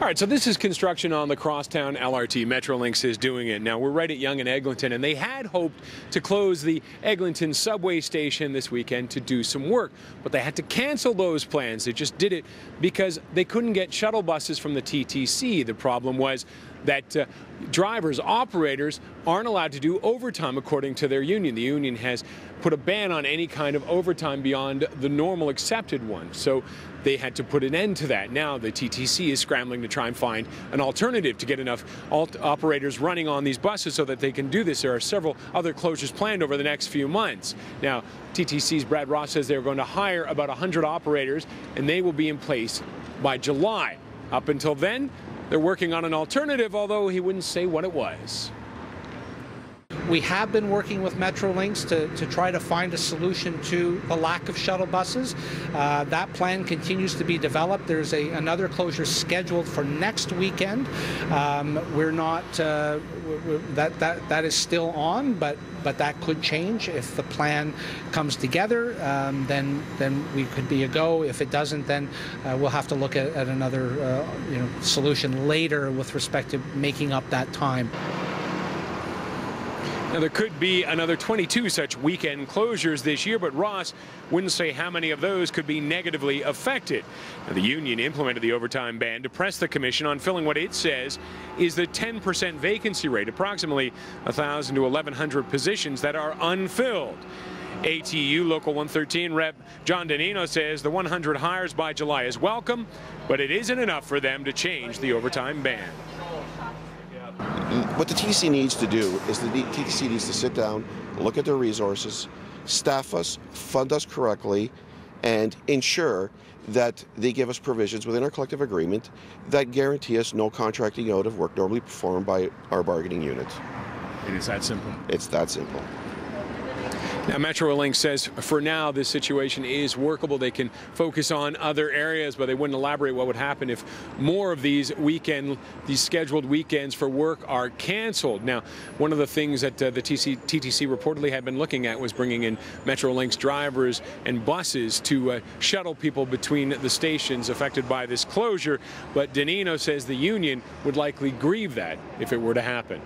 All right, so this is construction on the Crosstown LRT. Metrolinx is doing it. Now, we're right at Yonge and Eglinton, and they had hoped to close the Eglinton subway station this weekend to do some work, but they had to cancel those plans. They just did it because they couldn't get shuttle buses from the TTC. The problem was that drivers, operators, aren't allowed to do overtime according to their union. The union has put a ban on any kind of overtime beyond the normal accepted one. So they had to put an end to that. Now the TTC is scrambling to try and find an alternative to get enough operators running on these buses so that they can do this. There are several other closures planned over the next few months. Now, TTC's Brad Ross says they're going to hire about 100 operators, and they will be in place by July. Up until then, they're working on an alternative, although he wouldn't say what it was. We have been working with Metrolinx to try to find a solution to the lack of shuttle buses. That plan continues to be developed. There's another closure scheduled for next weekend. We're not that is still on, but that could change if the plan comes together. Then we could be a go. If it doesn't, then we'll have to look at another solution later with respect to making up that time. Now, there could be another 22 such weekend closures this year, but Ross wouldn't say how many of those could be negatively affected. Now, the union implemented the overtime ban to press the commission on filling what it says is the 10% vacancy rate, approximately 1,000 to 1,100 positions that are unfilled. ATU Local 113 Rep. John Nino says the 100 hires by July is welcome, but it isn't enough for them to change the overtime ban. What the TTC needs to do is the TTC needs to sit down, look at their resources, staff us, fund us correctly, and ensure that they give us provisions within our collective agreement that guarantee us no contracting out of work normally performed by our bargaining unit. It is that simple. It's that simple. Now, Metrolinx says for now this situation is workable. They can focus on other areas, but they wouldn't elaborate what would happen if more of these scheduled weekends for work are canceled. Now, one of the things that the TTC reportedly had been looking at was bringing in Metrolinx drivers and buses to shuttle people between the stations affected by this closure, but Nino says the union would likely grieve that if it were to happen.